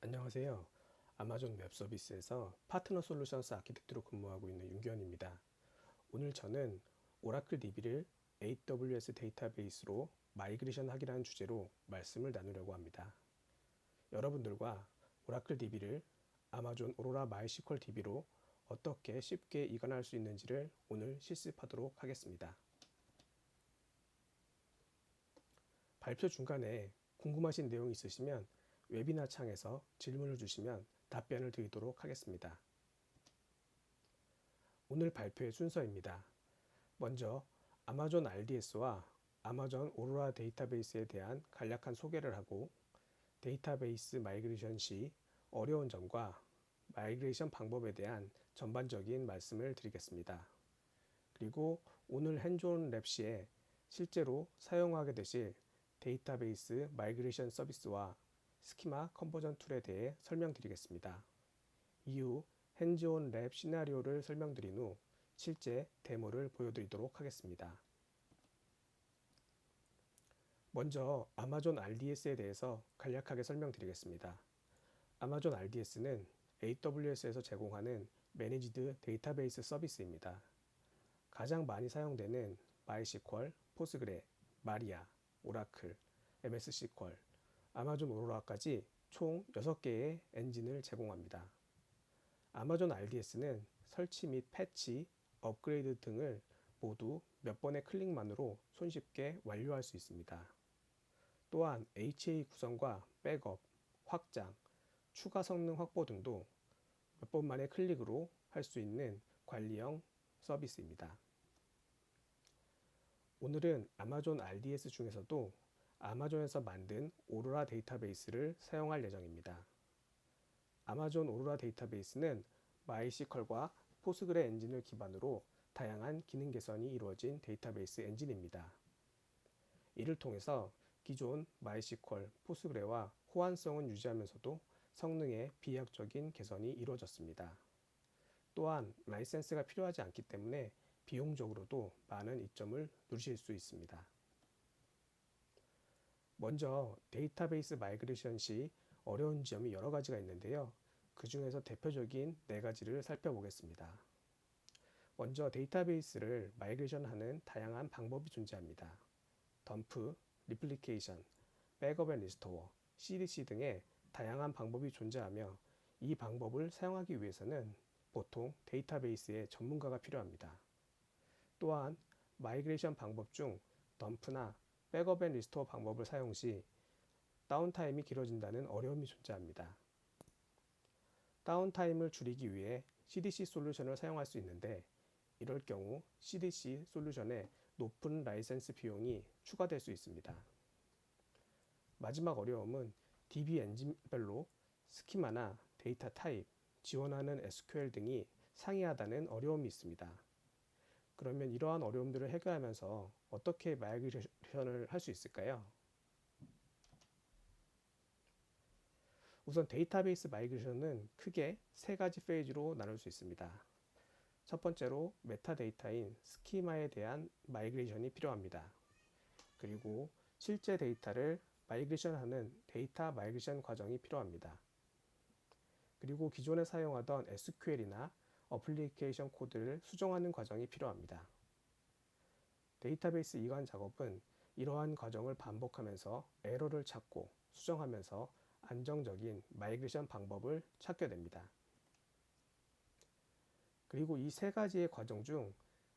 안녕하세요. 아마존 웹 서비스에서 파트너 솔루션스 아키텍트로 근무하고 있는 윤기현입니다. 오늘 저는 오라클 DB를 AWS 데이터베이스로 마이그레이션 하기라는 주제로 말씀을 나누려고 합니다. 여러분들과 오라클 DB를 아마존 오로라 마이스퀄 DB로 어떻게 쉽게 이관할 수 있는지를 오늘 실습하도록 하겠습니다. 발표 중간에 궁금하신 내용이 있으시면 웨비나 창에서 질문을 주시면 답변을 드리도록 하겠습니다. 오늘 발표의 순서입니다. 먼저 아마존 RDS와 아마존 오로라 데이터베이스에 대한 간략한 소개를 하고 데이터베이스 마이그레이션 시 어려운 점과 마이그레이션 방법에 대한 전반적인 말씀을 드리겠습니다. 그리고 오늘 핸즈온 랩 시에 실제로 사용하게 되실 데이터베이스 마이그레이션 서비스와 스키마 컨버전 툴에 대해 설명드리겠습니다. 이후 핸즈온 랩 시나리오를 설명드린 후 실제 데모를 보여드리도록 하겠습니다. 먼저 아마존 RDS에 대해서 간략하게 설명드리겠습니다. 아마존 RDS는 AWS에서 제공하는 매니지드 데이터베이스 서비스입니다. 가장 많이 사용되는 마이스퀄, 포스그레, 마리아, 오라클, MSSQL, 아마존 오로라까지 총 6개의 엔진을 제공합니다. 아마존 RDS는 설치 및 패치, 업그레이드 등을 모두 몇 번의 클릭만으로 손쉽게 완료할 수 있습니다. 또한 HA 구성과 백업, 확장, 추가 성능 확보 등도 몇 번만의 클릭으로 할 수 있는 관리형 서비스입니다. 오늘은 아마존 RDS 중에서도 아마존에서 만든 오로라 데이터베이스를 사용할 예정입니다. 아마존 오로라 데이터베이스는 마이스퀄과 포스그레 엔진을 기반으로 다양한 기능 개선이 이루어진 데이터베이스 엔진입니다. 이를 통해서 기존 마이스퀄, 포스그레와 호환성은 유지하면서도 성능의 비약적인 개선이 이루어졌습니다. 또한 라이센스가 필요하지 않기 때문에 비용적으로도 많은 이점을 누리실 수 있습니다. 먼저 데이터베이스 마이그레이션 시 어려운 점이 여러 가지가 있는데요. 그 중에서 대표적인 4가지를 살펴보겠습니다. 먼저 데이터베이스를 마이그레이션하는 다양한 방법이 존재합니다. 덤프, 리플리케이션, 백업 앤 리스토어, CDC 등의 다양한 방법이 존재하며 이 방법을 사용하기 위해서는 보통 데이터베이스의 전문가가 필요합니다. 또한 마이그레이션 방법 중 덤프나 백업 앤 리스토어 방법을 사용 시 다운타임이 길어진다는 어려움이 존재합니다. 다운타임을 줄이기 위해 CDC 솔루션을 사용할 수 있는데 이럴 경우 CDC 솔루션에 높은 라이센스 비용이 추가될 수 있습니다. 마지막 어려움은 DB 엔진별로 스키마나 데이터 타입, 지원하는 SQL 등이 상이하다는 어려움이 있습니다. 그러면 이러한 어려움들을 해결하면서 어떻게 마이그레이션을 할 수 있을까요? 우선 데이터베이스 마이그레이션은 크게 3가지 페이지로 나눌 수 있습니다. 첫 번째로 메타데이터인 스키마에 대한 마이그레이션이 필요합니다. 그리고 실제 데이터를 마이그레이션하는 데이터 마이그레이션 과정이 필요합니다. 그리고 기존에 사용하던 SQL이나 어플리케이션 코드를 수정하는 과정이 필요합니다. 데이터베이스 이관 작업은 이러한 과정을 반복하면서 에러를 찾고 수정하면서 안정적인 마이그레이션 방법을 찾게 됩니다. 그리고 이 3가지의 과정 중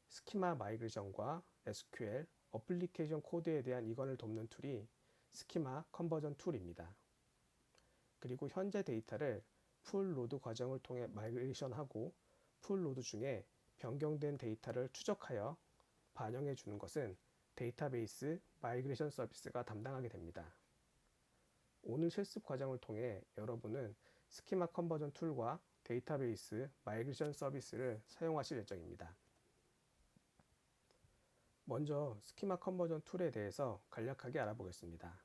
스키마 마이그레이션과 SQL, 어플리케이션 코드에 대한 이관을 돕는 툴이 스키마 컨버전 툴입니다. 그리고 현재 데이터를 풀 로드 과정을 통해 마이그레이션하고 풀 로드 중에 변경된 데이터를 추적하여 반영해 주는 것은 데이터베이스 마이그레이션 서비스가 담당하게 됩니다. 오늘 실습 과정을 통해 여러분은 스키마 컨버전 툴과 데이터베이스 마이그레이션 서비스를 사용하실 예정입니다. 먼저 스키마 컨버전 툴에 대해서 간략하게 알아보겠습니다.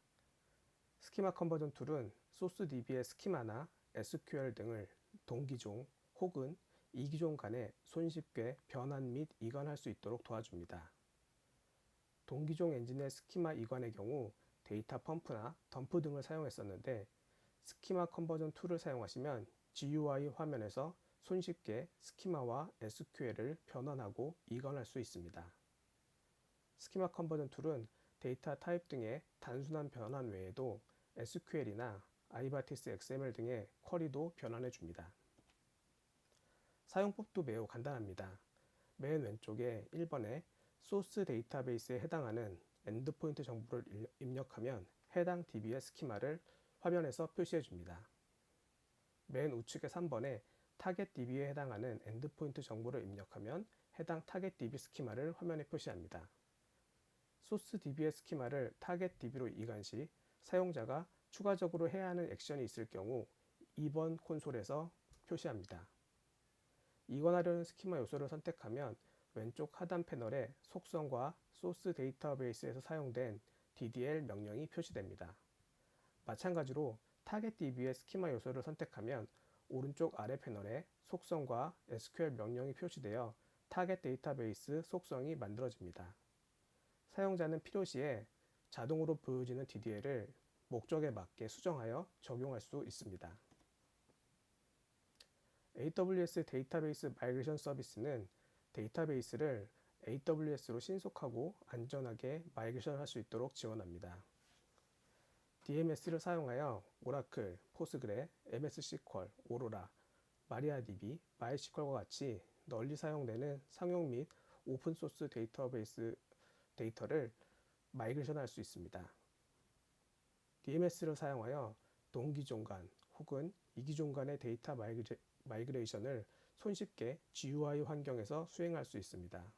스키마 컨버전 툴은 소스DB의 스키마나 SQL 등을 동기종 혹은 이기종 간에 손쉽게 변환 및 이관할 수 있도록 도와줍니다. 동기종 엔진의 스키마 이관의 경우 데이터 펌프나 덤프 등을 사용했었는데 스키마 컨버전 툴을 사용하시면 GUI 화면에서 손쉽게 스키마와 SQL을 변환하고 이관할 수 있습니다. 스키마 컨버전 툴은 데이터 타입 등의 단순한 변환 외에도 SQL이나 아이바티스 XML 등의 쿼리도 변환해 줍니다. 사용법도 매우 간단합니다. 맨 왼쪽에 1번에 소스 데이터베이스에 해당하는 엔드포인트 정보를 입력하면 해당 DB의 스키마를 화면에서 표시해 줍니다. 맨 우측의 3번에 타겟 DB에 해당하는 엔드포인트 정보를 입력하면 해당 타겟 DB 스키마를 화면에 표시합니다. 소스 DB의 스키마를 타겟 DB로 이관 시 사용자가 추가적으로 해야 하는 액션이 있을 경우 2번 콘솔에서 표시합니다. 이관하려는 스키마 요소를 선택하면 왼쪽 하단 패널에 속성과 소스 데이터베이스에서 사용된 DDL 명령이 표시됩니다. 마찬가지로 타겟 DB의 스키마 요소를 선택하면 오른쪽 아래 패널에 속성과 SQL 명령이 표시되어 타겟 데이터베이스 속성이 만들어집니다. 사용자는 필요시에 자동으로 보여지는 DDL을 목적에 맞게 수정하여 적용할 수 있습니다. AWS 데이터베이스 마이그레이션 서비스는 데이터베이스를 AWS로 신속하고 안전하게 마이그레이션 할 수 있도록 지원합니다. DMS를 사용하여 오라클, 포스그레, MS SQL, 오로라, 마리아DB, 마이SQL과 같이 널리 사용되는 상용 및 오픈소스 데이터베이스 데이터를 마이그레이션 할 수 있습니다. DMS를 사용하여 동기종 간 혹은 이기종 간의 데이터 마이그레이션을 손쉽게 GUI 환경에서 수행할 수 있습니다.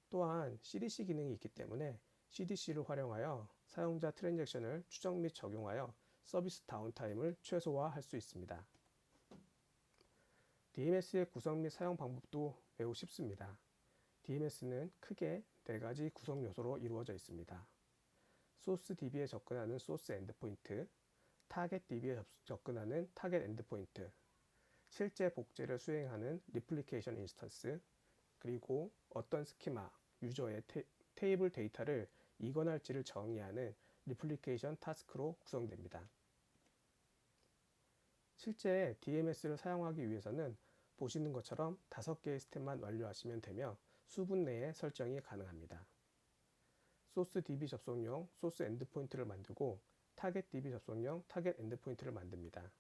또한 CDC 기능이 있기 때문에 CDC를 활용하여 사용자 트랜잭션을 추적 및 적용하여 서비스 다운타임을 최소화할 수 있습니다. DMS의 구성 및 사용 방법도 매우 쉽습니다. DMS는 크게 4가지 구성 요소로 이루어져 있습니다. 소스 DB에 접근하는 소스 엔드포인트, 타겟 DB에 접근하는 타겟 엔드포인트, 실제 복제를 수행하는 리플리케이션 인스턴스, 그리고 어떤 스키마, 유저의 테이블 데이터를 이관할지를 정의하는 리플리케이션 타스크로 구성됩니다. 실제 DMS를 사용하기 위해서는 보시는 것처럼 5개의 스텝만 완료하시면 되며 수분 내에 설정이 가능합니다. 소스 DB 접속용 소스 엔드포인트를 만들고 타겟 DB 접속용 타겟 엔드포인트를 만듭니다.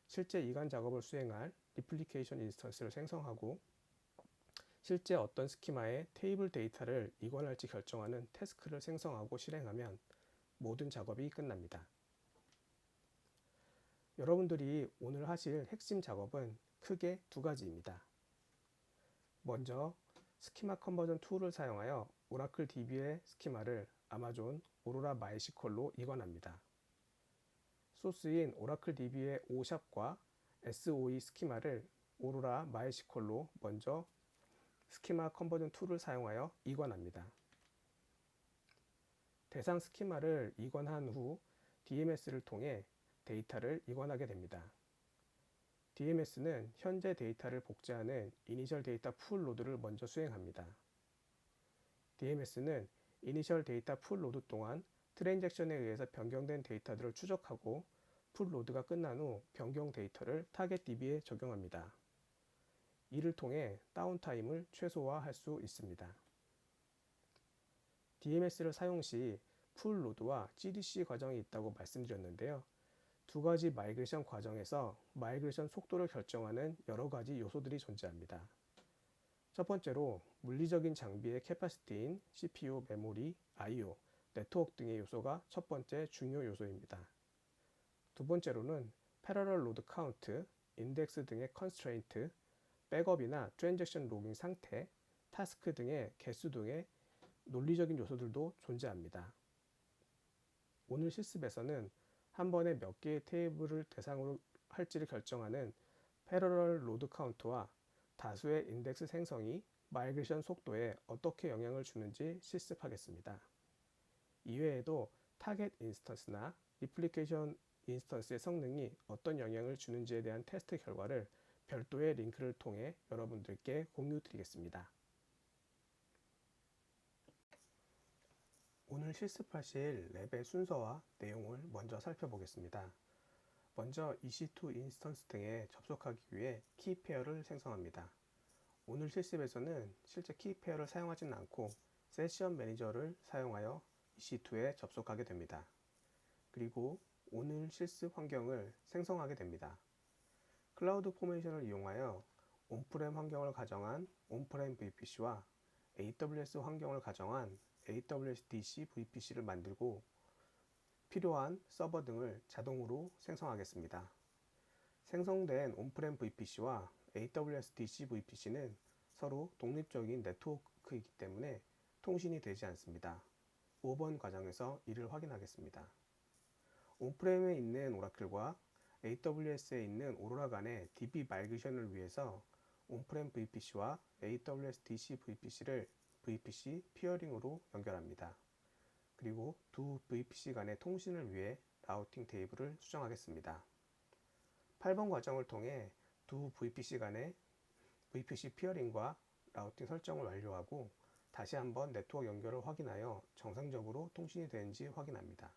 실제 이관 작업을 수행할 리플리케이션 인스턴스를 생성하고 실제 어떤 스키마에 테이블 데이터를 이관할지 결정하는 태스크를 생성하고 실행하면 모든 작업이 끝납니다. 여러분들이 오늘 하실 핵심 작업은 크게 2가지입니다. 먼저 스키마 컨버전 툴을 사용하여 오라클 DB의 스키마를 아마존 오로라 마이스컬로 이관합니다. 소스인 오라클 DB의 오샵과 SOE 스키마를 오로라 마이스컬로 먼저 스키마 컨버전 툴을 사용하여 이관합니다. 대상 스키마를 이관한 후 DMS를 통해 데이터를 이관하게 됩니다. DMS는 현재 데이터를 복제하는 이니셜 데이터 풀 로드를 먼저 수행합니다. DMS는 이니셜 데이터 풀 로드 동안 트랜잭션에 의해서 변경된 데이터들을 추적하고 풀 로드가 끝난 후 변경 데이터를 타겟 DB에 적용합니다. 이를 통해 다운타임을 최소화할 수 있습니다. DMS를 사용 시 풀 로드와 GDC 과정이 있다고 말씀드렸는데요. 2가지 마이그레이션 과정에서 마이그레이션 속도를 결정하는 여러 가지 요소들이 존재합니다. 첫 번째로 물리적인 장비의 캐파시티인 CPU, 메모리, I/O, 네트워크 등의 요소가 첫 번째 중요 요소입니다. 두 번째로는 패러럴 로드 카운트, 인덱스 등의 컨스트레인트, 백업이나 트랜잭션 로깅 상태, 타스크 등의 개수 등의 논리적인 요소들도 존재합니다. 오늘 실습에서는 한 번에 몇 개의 테이블을 대상으로 할지를 결정하는 패러럴 로드 카운트와 다수의 인덱스 생성이 마이그레이션 속도에 어떻게 영향을 주는지 실습하겠습니다. 이외에도 타겟 인스턴스나 리플리케이션 인스턴스의 성능이 어떤 영향을 주는지에 대한 테스트 결과를 별도의 링크를 통해 여러분들께 공유 드리겠습니다. 오늘 실습하실 랩의 순서와 내용을 먼저 살펴보겠습니다. 먼저 EC2 인스턴스 등에 접속하기 위해 키 페어를 생성합니다. 오늘 실습에서는 실제 키 페어를 사용하지는 않고 세션 매니저를 사용하여 EC2에 접속하게 됩니다. 그리고 오늘 실습 환경을 생성하게 됩니다. 클라우드 포메이션을 이용하여 온프렘 환경을 가정한 온프렘 VPC와 AWS 환경을 가정한 AWS DC VPC를 만들고 필요한 서버 등을 자동으로 생성하겠습니다. 생성된 온프렘 VPC와 AWS DC VPC는 서로 독립적인 네트워크이기 때문에 통신이 되지 않습니다. 5번 과정에서 이를 확인하겠습니다. 온프렘에 있는 오라클과 AWS에 있는 오로라 간의 DB 마이그레이션을 위해서 온프렘 VPC와 AWS DC VPC를 VPC 피어링으로 연결합니다. 그리고 두 VPC 간의 통신을 위해 라우팅 테이블을 수정하겠습니다. 8번 과정을 통해 두 VPC 간의 VPC 피어링과 라우팅 설정을 완료하고 다시 한번 네트워크 연결을 확인하여 정상적으로 통신이 되는지 확인합니다.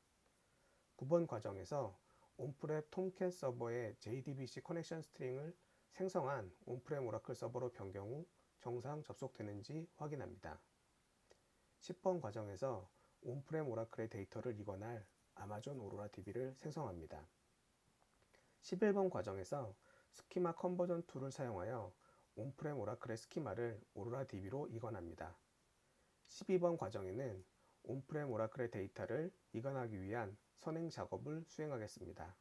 9번 과정에서 온프렘 톰캣 서버의 JDBC 커넥션 스트링을 생성한 온프렘 오라클 서버로 변경 후 정상 접속되는지 확인합니다. 10번 과정에서 온프렘 오라클의 데이터를 이관할 아마존 오로라 DB를 생성합니다. 11번 과정에서 스키마 컨버전 툴을 사용하여 온프렘 오라클의 스키마를 오로라 DB로 이관합니다. 12번 과정에는 온프렘 오라클의 데이터를 이관하기 위한 선행 작업을 수행하겠습니다.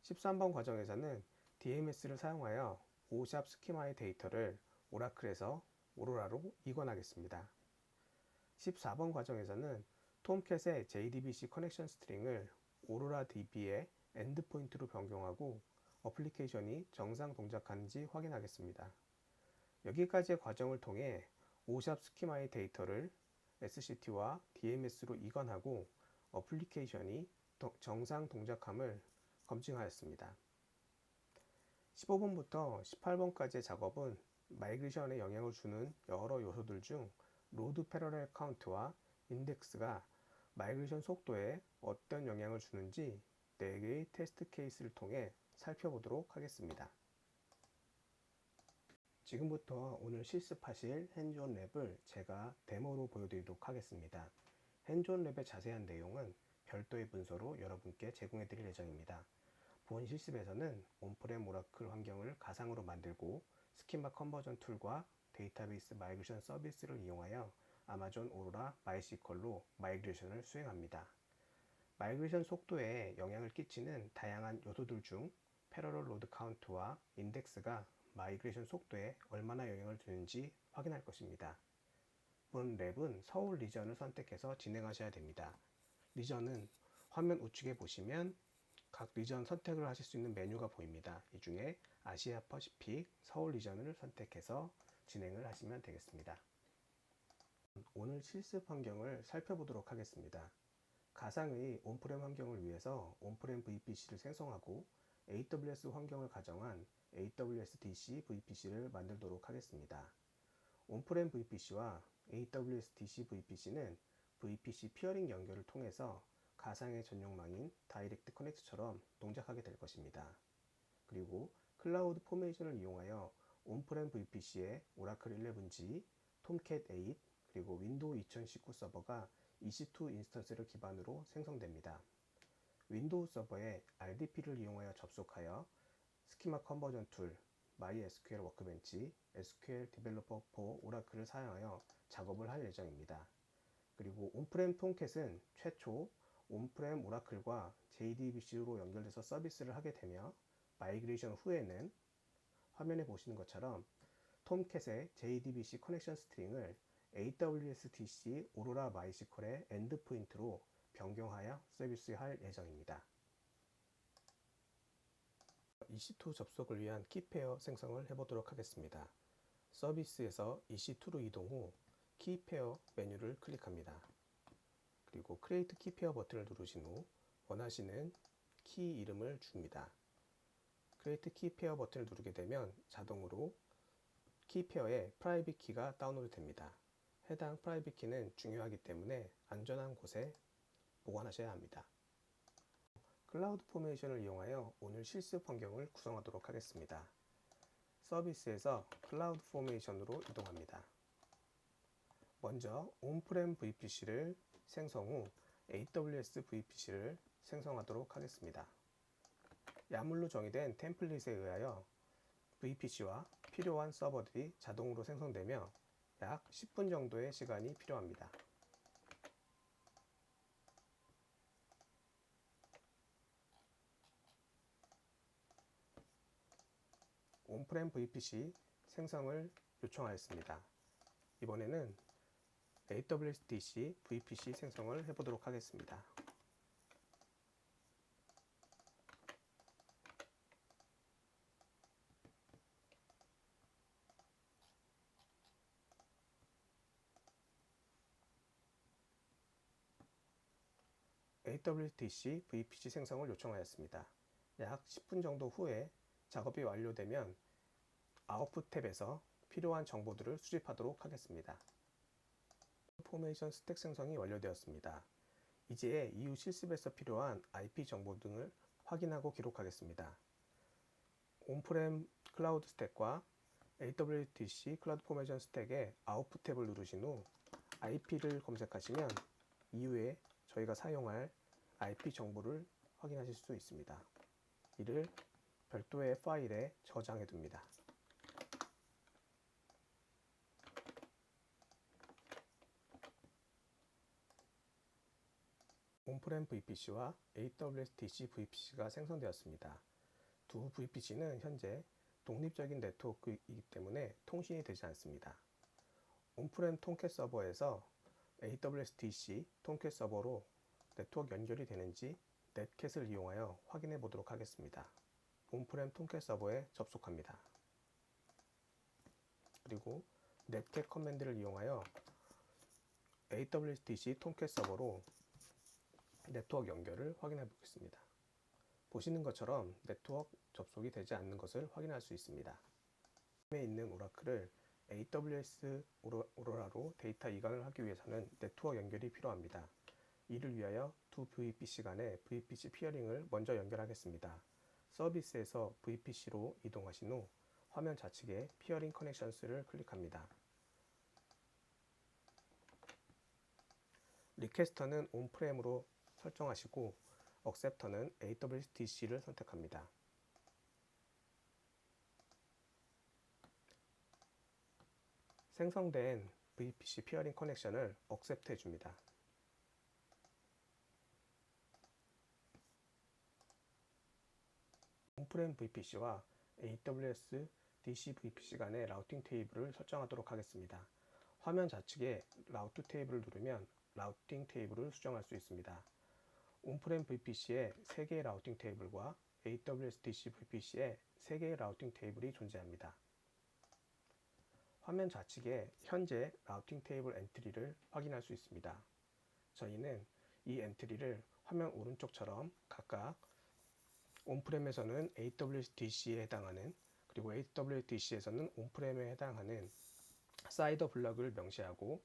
13번 과정에서는 DMS를 사용하여 오샵 스키마의 데이터를 오라클에서 오로라로 이관하겠습니다. 14번 과정에서는 톰캣의 JDBC 커넥션 스트링을 오로라 DB의 엔드포인트로 변경하고 어플리케이션이 정상 동작하는지 확인하겠습니다. 여기까지의 과정을 통해 오샵 스키마의 데이터를 SCT와 DMS로 이관하고 어플리케이션이 정상 동작함을 검증하였습니다. 15번부터 18번까지의 작업은 마이그레이션에 영향을 주는 여러 요소들 중 로드 패러렐 카운트와 인덱스가 마이그레이션 속도에 어떤 영향을 주는지 4개의 테스트 케이스를 통해 살펴보도록 하겠습니다. 지금부터 오늘 실습하실 핸즈온 랩을 제가 데모로 보여드리도록 하겠습니다. 핸즈온 랩의 자세한 내용은 별도의 문서로 여러분께 제공해 드릴 예정입니다. 본 실습에서는 온프렘 오라클 환경을 가상으로 만들고 스키마 컨버전 툴과 데이터베이스 마이그레이션 서비스를 이용하여 아마존 오로라 마이스컬로 마이그레이션을 수행합니다. 마이그레이션 속도에 영향을 끼치는 다양한 요소들 중 패러럴 로드 카운트와 인덱스가 마이그레이션 속도에 얼마나 영향을 주는지 확인할 것입니다. 본 랩은 서울 리전을 선택해서 진행하셔야 됩니다. 리전은 화면 우측에 보시면 각 리전 선택을 하실 수 있는 메뉴가 보입니다. 이 중에 아시아 퍼시픽 서울 리전을 선택해서 진행을 하시면 되겠습니다. 오늘 실습 환경을 살펴보도록 하겠습니다. 가상의 온프렘 환경을 위해서 온프렘 VPC를 생성하고 AWS 환경을 가정한 AWS DC VPC를 만들도록 하겠습니다. 온프렘 VPC와 AWS DC VPC는 VPC 피어링 연결을 통해서 가상의 전용망인 다이렉트 커넥트처럼 동작하게 될 것입니다. 그리고 클라우드 포메이션을 이용하여 온프렘 VPC에 오라클 11g, 톰캣 8, 그리고 윈도우 2019 서버가 EC2 인스턴스를 기반으로 생성됩니다. 윈도우 서버에 RDP를 이용하여 접속하여 스키마 컨버전 툴, MySQL 워크벤치, SQL 디벨로퍼 for 오라클을 사용하여 작업을 할 예정입니다. 그리고 온프렘 톰캣은 최초 온프렘 오라클과 JDBC로 연결돼서 서비스를 하게 되며 마이그레이션 후에는 화면에 보시는 것처럼 톰캣의 JDBC 커넥션 스트링을 AWS DC 오로라 마이스컬의 엔드포인트로 변경하여 서비스할 예정입니다. EC2 접속을 위한 키페어 생성을 해보도록 하겠습니다. 서비스에서 EC2로 이동 후 키페어 메뉴를 클릭합니다. 그리고 크리에이트 키페어 버튼을 누르신 후 원하시는 키 이름을 줍니다. 크리에이트 키페어 버튼을 누르게 되면 자동으로 키페어의 프라이빗 키가 다운로드 됩니다. 해당 프라이빗 키는 중요하기 때문에 안전한 곳에 보관하셔야 합니다. 클라우드 포메이션을 이용하여 오늘 실습 환경을 구성하도록 하겠습니다. 서비스에서 클라우드 포메이션으로 이동합니다. 먼저 온프렘 VPC를 생성 후 AWS VPC를 생성하도록 하겠습니다. 야물로 정의된 템플릿에 의하여 VPC와 필요한 서버들이 자동으로 생성되며 약 10분 정도의 시간이 필요합니다. 온프렘 VPC 생성을 요청하였습니다. 이번에는 AWS DC VPC 생성을 해보도록 하겠습니다. AWS DC VPC 생성을 요청하였습니다. 약 10분 정도 후에 작업이 완료되면 아웃풋 탭에서 필요한 정보들을 수집하도록 하겠습니다. 포메이션 스택 생성이 완료되었습니다. 이제 이후 실습에서 필요한 IP 정보 등을 확인하고 기록하겠습니다. 온프렘 클라우드 스택과 AWS DC 클라우드 포메이션 스택의 아웃풋 탭을 누르신 후 IP를 검색하시면 이후에 저희가 사용할 IP 정보를 확인하실 수 있습니다. 이를 별도의 파일에 저장해 둡니다. 온프렘 VPC와 AWS DC VPC가 생성되었습니다. 두 VPC는 현재 독립적인 네트워크이기 때문에 통신이 되지 않습니다. 온프렘 톰캣 서버에서 AWS DC 톰캣 서버로 네트워크 연결이 되는지 넷캣을 이용하여 확인해 보도록 하겠습니다. 온프렘 톰캣 서버에 접속합니다. 그리고 넷캣 커맨드를 이용하여 AWS DC 톰캣 서버로 네트워크 연결을 확인해 보겠습니다. 보시는 것처럼 네트워크 접속이 되지 않는 것을 확인할 수 있습니다. 에 있는 오라클을 AWS 오로라로 데이터 이관을 하기 위해서는 네트워크 연결이 필요합니다. 이를 위하여 두 VPC 간의 VPC 피어링을 먼저 연결하겠습니다. 서비스에서 VPC로 이동하신 후 화면 좌측에 피어링 커넥션스를 클릭합니다. 리퀘스터는 온프렘으로 설정하시고 억셉터는 AWS DC를 선택합니다. 생성된 VPC 피어링 커넥션을 억셉트 해줍니다. 온프렘 VPC와 AWS DC VPC 간의 라우팅 테이블을 설정하도록 하겠습니다. 화면 좌측에 라우트 테이블을 누르면 라우팅 테이블을 수정할 수 있습니다. 온프렘 VPC에 3개의 라우팅 테이블과 AWS DC VPC에 3개의 라우팅 테이블이 존재합니다. 화면 좌측에 현재 라우팅 테이블 엔트리를 확인할 수 있습니다. 저희는 이 엔트리를 화면 오른쪽처럼 각각 온프렘에서는 AWS DC에 해당하는 그리고 AWS DC에서는 온프렘에 해당하는 사이더 블럭을 명시하고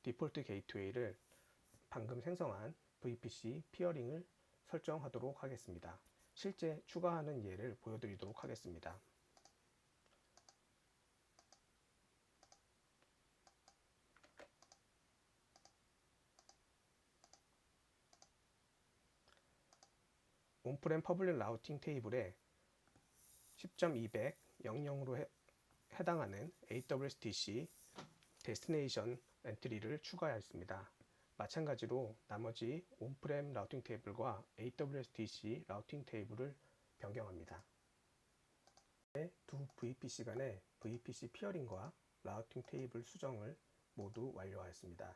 디폴트 게이트웨이를 방금 생성한 VPC 피어링을 설정하도록 하겠습니다. 실제 추가하는 예를 보여드리도록 하겠습니다. 온프렘 퍼블릭 라우팅 테이블에 10.200 00으로 해당하는 AWS DC 데스티네이션 엔트리를 추가하였습니다. 마찬가지로 나머지 온프렘 라우팅 테이블과 AWS DC 라우팅 테이블을 변경합니다. 두 VPC 간의 VPC 피어링과 라우팅 테이블 수정을 모두 완료하였습니다.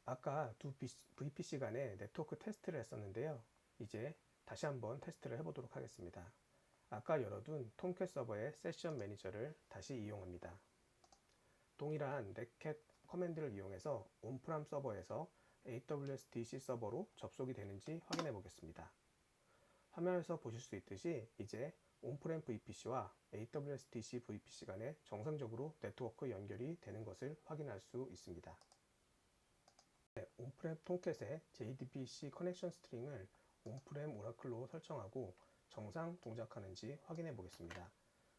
아까 두 VPC 간의 네트워크 테스트를 했었는데요. 이제 다시 한번 테스트를 해보도록 하겠습니다. 아까 열어둔 톰캣 서버의 세션 매니저를 다시 이용합니다. 동일한 넷캣 커맨드를 이용해서 온프렘 서버에서 AWS DC 서버로 접속이 되는지 확인해 보겠습니다. 화면에서 보실 수 있듯이 이제 온프렘 VPC와 AWS DC VPC 간에 정상적으로 네트워크 연결이 되는 것을 확인할 수 있습니다. 온프렘 톰캣의 JDBC 커넥션 스트링을 온프렘 오라클로 설정하고 정상 동작하는지 확인해 보겠습니다.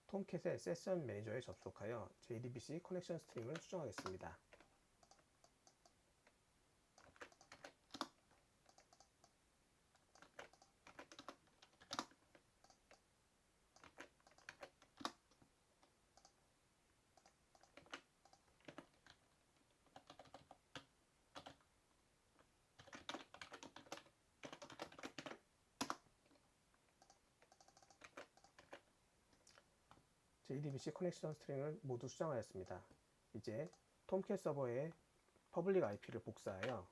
톰캣의 세션 매니저에 접속하여 JDBC 커넥션 스트링을 수정하겠습니다. JDBC 커넥션 스트링을 모두 수정하였습니다. 이제 톰캣 서버의 퍼블릭 IP를 복사하여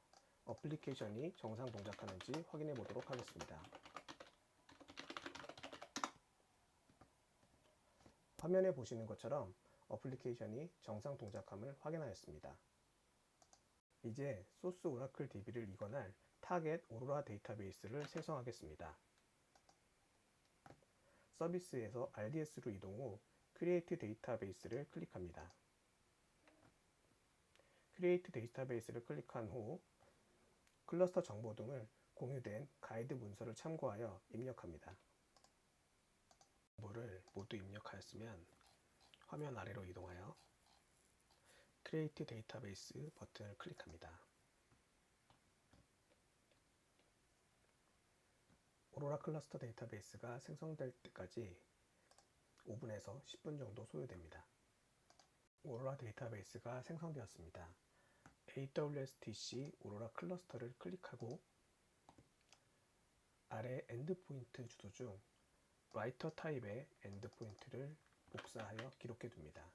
어플리케이션이 정상 동작하는지 확인해 보도록 하겠습니다. 화면에 보시는 것처럼 어플리케이션이 정상 동작함을 확인하였습니다. 이제 소스 오라클 DB를 이관할 타겟 오로라 데이터베이스를 생성하겠습니다. 서비스에서 RDS로 이동 후 Create 데이터베이스를 클릭합니다. Create 데이터베이스를 클릭한 후 클러스터 정보 등을 공유된 가이드 문서를 참고하여 입력합니다. 정보를 모두 입력하였으면 화면 아래로 이동하여 Create 데이터베이스 버튼을 클릭합니다. 오로라 클러스터 데이터베이스가 생성될 때까지 5분에서 10분 정도 소요됩니다. 오로라 데이터베이스가 생성되었습니다. AWS DC 오로라 클러스터를 클릭하고 아래 엔드포인트 주소 중 라이터 타입의 엔드포인트를 복사하여 기록해 둡니다.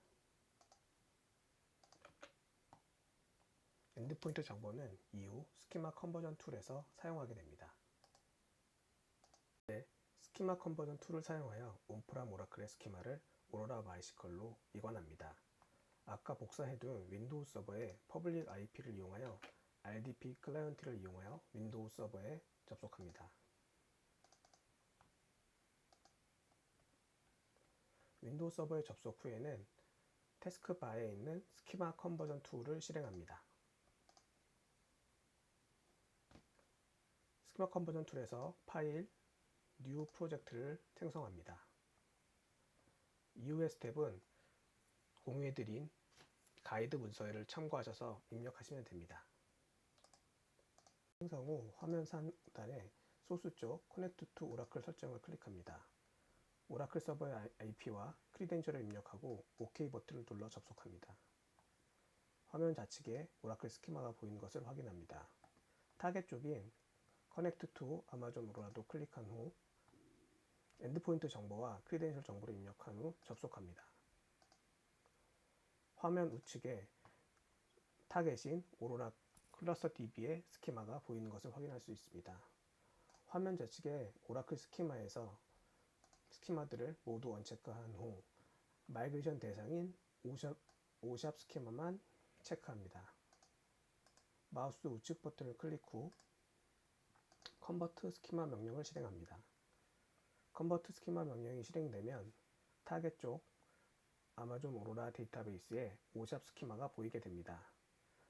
엔드포인트 정보는 이후 스키마 컨버전 툴에서 사용하게 됩니다. 스키마 컨버전 툴을 사용하여 온프람 오라클의 스키마를 오로라 마이스컬로 이관합니다. 아까 복사해둔 윈도우 서버의 퍼블릭 IP를 이용하여 RDP 클라이언트를 이용하여 윈도우 서버에 접속합니다. 윈도우 서버에 접속 후에는 태스크바에 있는 스키마 컨버전 툴을 실행합니다. 스키마 컨버전 툴에서 파일, 뉴 프로젝트를 생성합니다. 이후의 스텝은 공유해드린 가이드 문서를 참고하셔서 입력하시면 됩니다. 생성 후 화면 상단에 소스 쪽 Connect to Oracle 설정을 클릭합니다. 오라클 서버의 IP와 크리덴셜을 입력하고 OK 버튼을 눌러 접속합니다. 화면 좌측에 오라클 스키마가 보이는 것을 확인합니다. 타겟 쪽인 Connect to Amazon 오로라도 클릭한 후 엔드포인트 정보와 크리덴셜 정보를 입력한 후 접속합니다. 화면 우측에 타겟인 오로라 클러스터 DB의 스키마가 보이는 것을 확인할 수 있습니다. 화면 좌측에 오라클 스키마에서 스키마들을 모두 언체크한 후 마이그레이션 대상인 오샵 스키마만 체크합니다. 마우스 우측 버튼을 클릭 후 컨버트 스키마 명령을 실행합니다. 컨버트 스키마 명령이 실행되면 타겟 쪽 아마존 오로라 데이터베이스에 오샵 스키마가 보이게 됩니다.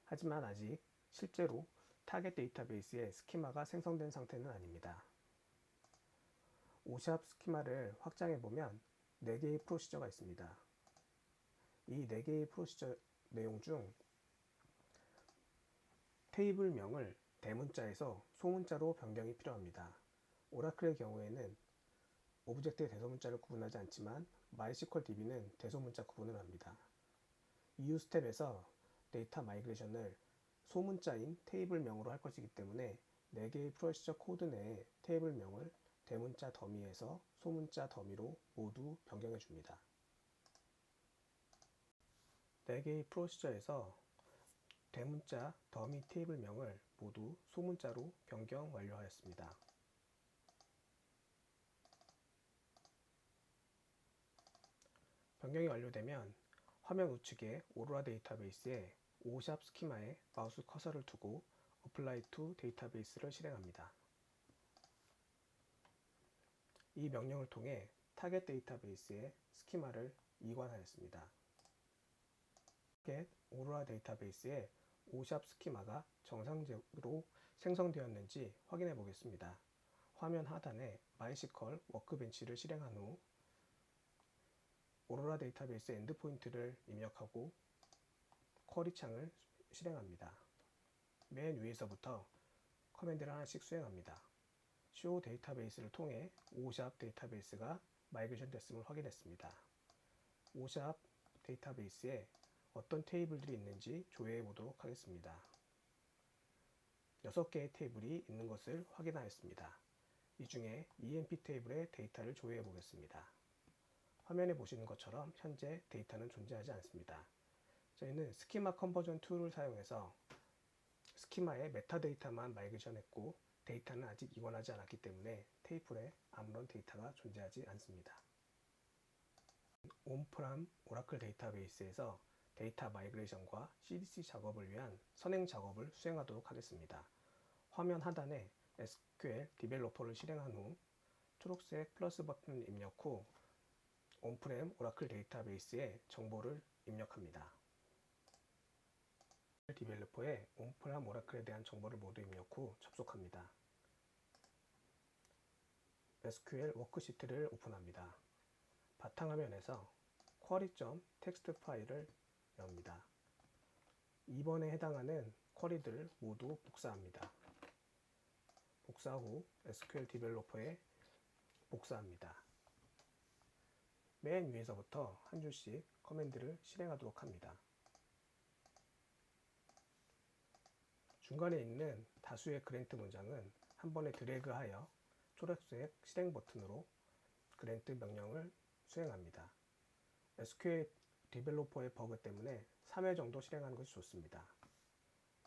하지만 아직 실제로 타겟 데이터베이스에 스키마가 생성된 상태는 아닙니다. 오샵 스키마를 확장해 보면 4개의 프로시저가 있습니다. 이 4개의 프로시저 내용 중 테이블명을 대문자에서 소문자로 변경이 필요합니다. 오라클의 경우에는 오브젝트의 대소문자를 구분하지 않지만 MySQL DB는 대소문자 구분을 합니다. 이후 스텝에서 데이터 마이그레이션을 소문자인 테이블명으로 할 것이기 때문에 4개의 프로시저 코드 내에 테이블명을 대문자 더미에서 소문자 더미로 모두 변경해 줍니다. 4개의 프로시저에서 대문자 더미 테이블명을 모두 소문자로 변경 완료하였습니다. 변경이 완료되면 화면 우측에 오로라 데이터베이스에 오샵 스키마에 마우스 커서를 두고 Apply to 데이터베이스를 실행합니다. 이 명령을 통해 타겟 데이터베이스에 스키마를 이관하였습니다. 타겟 오로라 데이터베이스에 오샵 스키마가 정상적으로 생성되었는지 확인해 보겠습니다. 화면 하단에 MySQL 워크벤치를 실행한 후 오로라 데이터베이스 엔드포인트를 입력하고 쿼리 창을 실행합니다. 맨 위에서부터 커맨드를 하나씩 수행합니다. show 데이터베이스를 통해 오샵 데이터베이스가 마이그레이션 됐음을 확인했습니다. 오샵 데이터베이스에 어떤 테이블들이 있는지 조회해 보도록 하겠습니다. 6개의 테이블이 있는 것을 확인하였습니다. 이 중에 EMP 테이블의 데이터를 조회해 보겠습니다. 화면에 보시는 것처럼 현재 데이터는 존재하지 않습니다. 저희는 스키마 컨버전 툴을 사용해서 스키마의 메타데이터만 마이그레이션 했고 데이터는 아직 이관하지 않았기 때문에 테이블에 아무런 데이터가 존재하지 않습니다. 온프람 오라클 데이터베이스에서 데이터 마이그레이션과 CDC 작업을 위한 선행 작업을 수행하도록 하겠습니다. 화면 하단에 SQL 디벨로퍼를 실행한 후 초록색 플러스 버튼을 입력 후 온프렘 오라클 데이터베이스에 정보를 입력합니다. 디벨로퍼에 온프렘 오라클에 대한 정보를 모두 입력 후 접속합니다. SQL 워크시트를 오픈합니다. 바탕화면에서 query.txt 파일을 엽니다. 2번에 해당하는 쿼리들을 모두 복사합니다. 복사 후 SQL 디벨로퍼에 복사합니다. 맨 위에서부터 한 줄씩 커맨드를 실행하도록 합니다. 중간에 있는 다수의 그랜트 문장은 한 번에 드래그하여 초록색 실행 버튼으로 그랜트 명령을 수행합니다. SQL 디벨로퍼의 버그 때문에 3회 정도 실행하는 것이 좋습니다.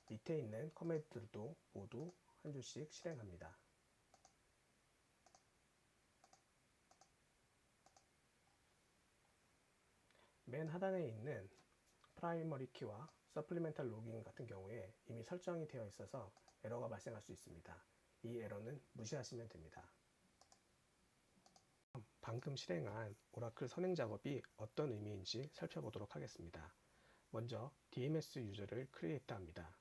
밑에 있는 커맨드들도 모두 한 줄씩 실행합니다. 맨 하단에 있는 프라이머리 키와 서플리멘탈 로깅 같은 경우에 이미 설정이 되어 있어서 에러가 발생할 수 있습니다. 이 에러는 무시하시면 됩니다. 방금 실행한 오라클 선행 작업이 어떤 의미인지 살펴보도록 하겠습니다. 먼저 DMS 유저를 크리에이트 합니다.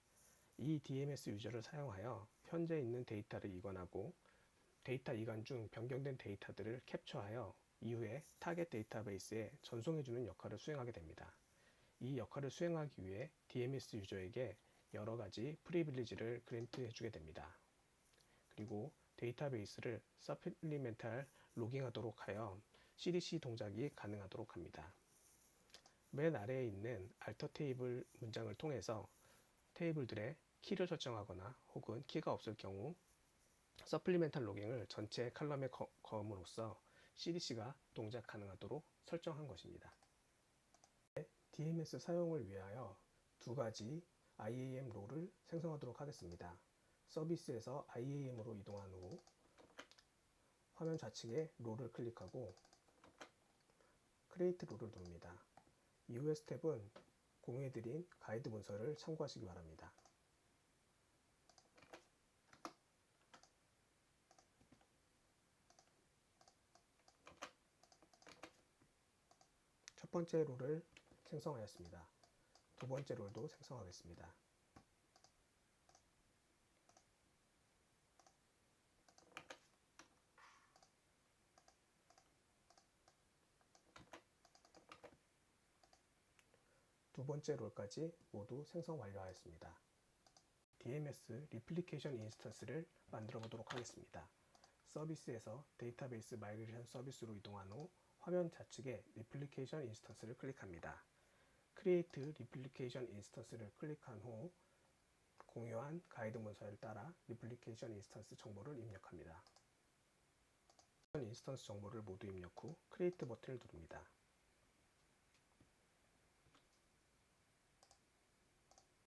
이 DMS 유저를 사용하여 현재 있는 데이터를 이관하고 데이터 이관 중 변경된 데이터들을 캡처하여 이후에 타겟 데이터베이스에 전송해주는 역할을 수행하게 됩니다. 이 역할을 수행하기 위해 DMS 유저에게 여러 가지 프리빌리지를 그랜트 해주게 됩니다. 그리고 데이터베이스를 서플리멘탈 로깅하도록 하여 CDC 동작이 가능하도록 합니다. 맨 아래에 있는 alter 테이블 문장을 통해서 테이블들의 키를 설정하거나 혹은 키가 없을 경우 서플리멘탈 로깅을 전체 칼럼에 거음으로써 CDC가 동작 가능하도록 설정한 것입니다. DMS 사용을 위하여 두 가지 IAM 롤을 생성하도록 하겠습니다. 서비스에서 IAM으로 이동한 후 화면 좌측에 롤을 클릭하고 크리에이트 롤을 누릅니다. 이후의 스텝은 공유해드린 가이드 문서를 참고하시기 바랍니다. 첫 번째 롤을 생성하였습니다. 두 번째 롤도 생성하겠습니다. 두 번째 롤까지 모두 생성 완료하였습니다. DMS 리플리케이션 인스턴스를 만들어 보도록 하겠습니다. 서비스에서 데이터베이스 마이그레이션 서비스로 이동한 후 화면 좌측에 리플리케이션 인스턴스를 클릭합니다. Create Replication Instance를 클릭한 후 공유한 가이드 문서를 따라 리플리케이션 인스턴스 정보를 입력합니다. 인스턴스 정보를 모두 입력 후 Create 버튼을 누릅니다.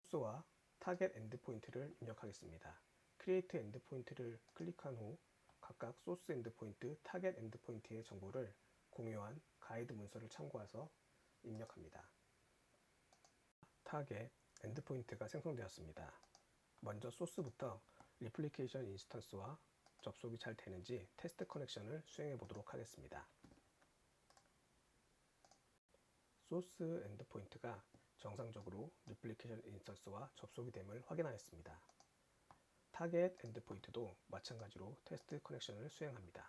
소스와 타겟 엔드포인트를 입력하겠습니다. Create 엔드포인트를 클릭한 후 각각 소스 엔드포인트, 타겟 엔드포인트의 정보를 공유한 가이드 문서를 참고해서 입력합니다. 타겟 엔드포인트가 생성되었습니다. 먼저 소스부터 리플리케이션 인스턴스와 접속이 잘 되는지 테스트 커넥션을 수행해 보도록 하겠습니다. 소스 엔드포인트가 정상적으로 리플리케이션 인스턴스와 접속이 됨을 확인하였습니다. 타겟 엔드포인트도 마찬가지로 테스트 커넥션을 수행합니다.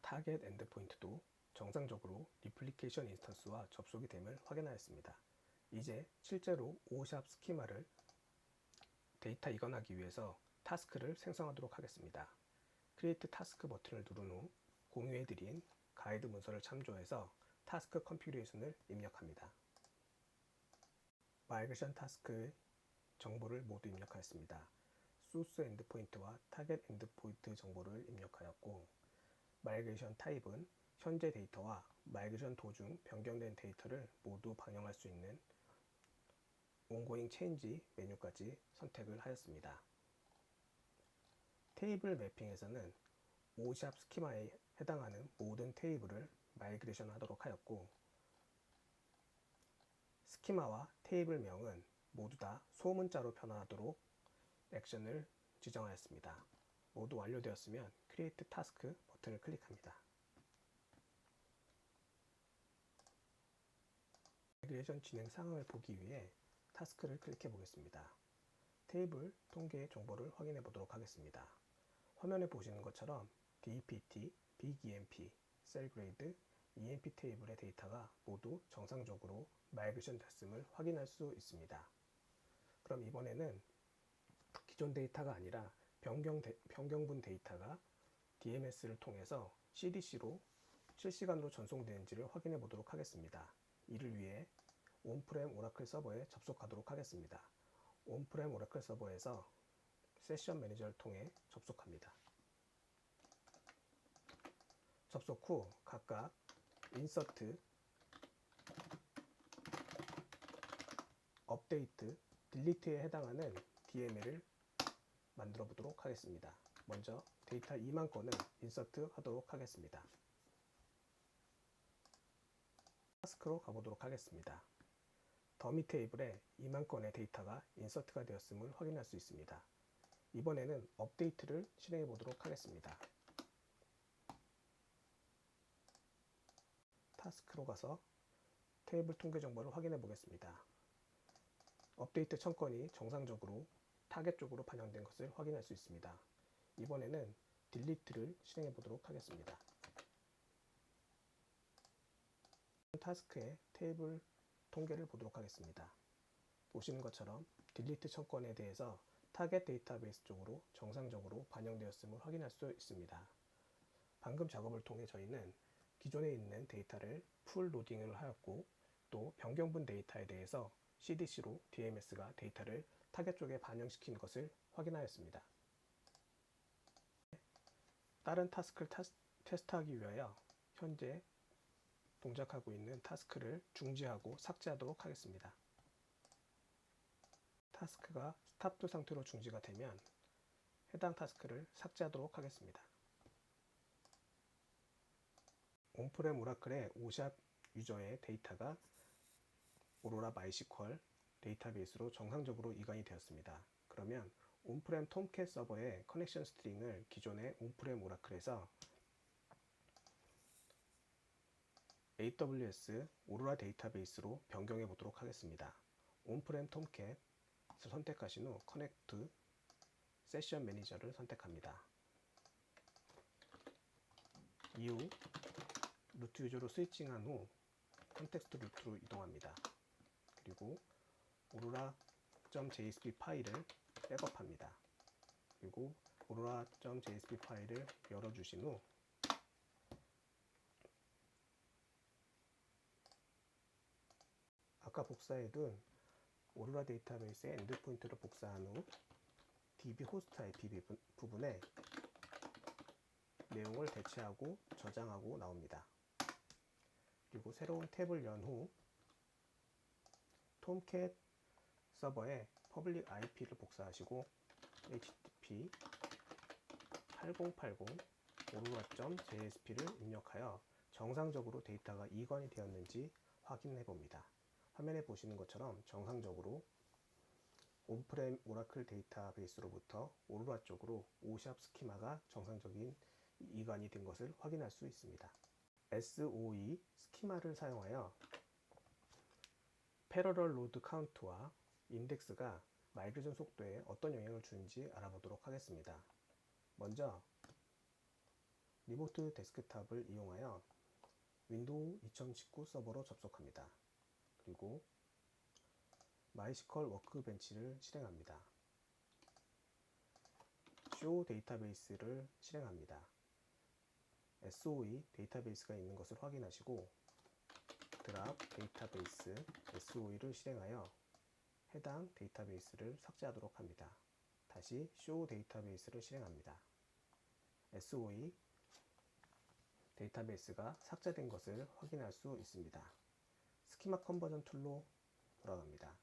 타겟 엔드포인트도 정상적으로 리플리케이션 인스턴스와 접속이 됨을 확인하였습니다. 이제 실제로 오샵 스키마를 데이터 이관하기 위해서 타스크를 생성하도록 하겠습니다. 크리에이트 타스크 버튼을 누른 후 공유해드린 가이드 문서를 참조해서 타스크 컨피그레이션을 입력합니다. 마이그레이션 타스크의 정보를 모두 입력하였습니다. 소스 엔드포인트와 타겟 엔드포인트 정보를 입력하였고, 마이그레이션 타입은 현재 데이터와 마이그레이션 도중 변경된 데이터를 모두 반영할 수 있는 온고잉 체인지 메뉴까지 선택을 하였습니다. 테이블 매핑에서는 오샵 스키마에 해당하는 모든 테이블을 마이그레이션 하도록 하였고, 스키마와 테이블명은 모두 다 소문자로 변환하도록 액션을 지정하였습니다. 모두 완료되었으면 크리에이트 타스크 버튼을 클릭합니다. 마이그레이션 진행 상황을 보기 위해 타스크를 클릭해 보겠습니다. 테이블 통계 정보를 확인해 보도록 하겠습니다. 화면에 보시는 것처럼 DPT, BigEMP, 셀그레이드, EMP 테이블의 데이터가 모두 정상적으로 마이그레이션 됐음을 확인할 수 있습니다. 그럼 이번에는 기존 데이터가 아니라 변경분 데이터가 DMS를 통해서 CDC로 실시간으로 전송되는지를 확인해 보도록 하겠습니다. 이를 위해 온프렘 오라클 서버에 접속하도록 하겠습니다. 온프렘 오라클 서버에서 세션 매니저를 통해 접속합니다. 접속 후 각각 인서트, 업데이트, 딜리트에 해당하는 DML을 만들어 보도록 하겠습니다. 먼저 데이터 2만 건을 인서트 하도록 하겠습니다. 타스크로 가보도록 하겠습니다. 더미 테이블에 2만 건의 데이터가 인서트가 되었음을 확인할 수 있습니다. 이번에는 업데이트를 실행해 보도록 하겠습니다. 타스크로 가서 테이블 통계 정보를 확인해 보겠습니다. 업데이트 1000건이 정상적으로 타겟 쪽으로 반영된 것을 확인할 수 있습니다. 이번에는 딜리트를 실행해 보도록 하겠습니다. 타스크의 테이블 통계를 보도록 하겠습니다. 보시는 것처럼 딜리트 1000건에 대해서 타겟 데이터베이스 쪽으로 정상적으로 반영되었음을 확인할 수 있습니다. 방금 작업을 통해 저희는 기존에 있는 데이터를 풀 로딩을 하였고, 또 변경분 데이터에 대해서 CDC로 DMS가 데이터를 타겟 쪽에 반영시키는 것을 확인하였습니다. 다른 타스크를 테스트하기 위하여 현재 동작하고 있는 타스크를 중지하고 삭제하도록 하겠습니다. 타스크가 스탑 상태로 중지가 되면 해당 타스크를 삭제하도록 하겠습니다. 온프렘 오라클의 오샵 유저의 데이터가 오로라 마이스퀄 데이터베이스로 정상적으로 이관이 되었습니다. 그러면 온프렘 톰캣 서버의 커넥션 스트링을 기존의 온프렘 오라클에서 AWS 오로라 데이터베이스로 변경해 보도록 하겠습니다. 온프렘 톰캣을 선택하신 후 커넥트 세션 매니저를 선택합니다. 이후 루트 유저로 스위칭한 후 컨텍스트 루트로 이동합니다. 그리고 aurora.jsp 파일을 백업합니다. 그리고 aurora.jsp 파일을 열어주신 후 아까 복사해둔 오로라 데이터베이스의 엔드포인트를 복사한 후 DB 호스트 IP 부분에 내용을 대체하고 저장하고 나옵니다. 그리고 새로운 탭을 연 후 톰캣 서버에 퍼블릭 IP를 복사하시고 http 8080 aurora.jsp를 입력하여 정상적으로 데이터가 이관이 되었는지 확인해 봅니다. 화면에 보시는 것처럼 정상적으로 온프렘 오라클 데이터베이스로부터 오로라 쪽으로 오샵 스키마가 정상적인 이관이 된 것을 확인할 수 있습니다. SOE 스키마를 사용하여 패러럴 로드 카운트와 인덱스가 마이그레이션 속도에 어떤 영향을 주는지 알아보도록 하겠습니다. 먼저 리모트 데스크탑을 이용하여 윈도우 2019 서버로 접속합니다. 그리고 마이스컬 워크벤치를 실행합니다. 쇼 데이터베이스를 실행합니다. SOE 데이터베이스가 있는 것을 확인하시고 드랍 데이터베이스 SOE를 실행하여 해당 데이터베이스를 삭제하도록 합니다. 다시 쇼 데이터베이스를 실행합니다. SOE 데이터베이스가 삭제된 것을 확인할 수 있습니다. 스키마 컨버전 툴로 돌아갑니다.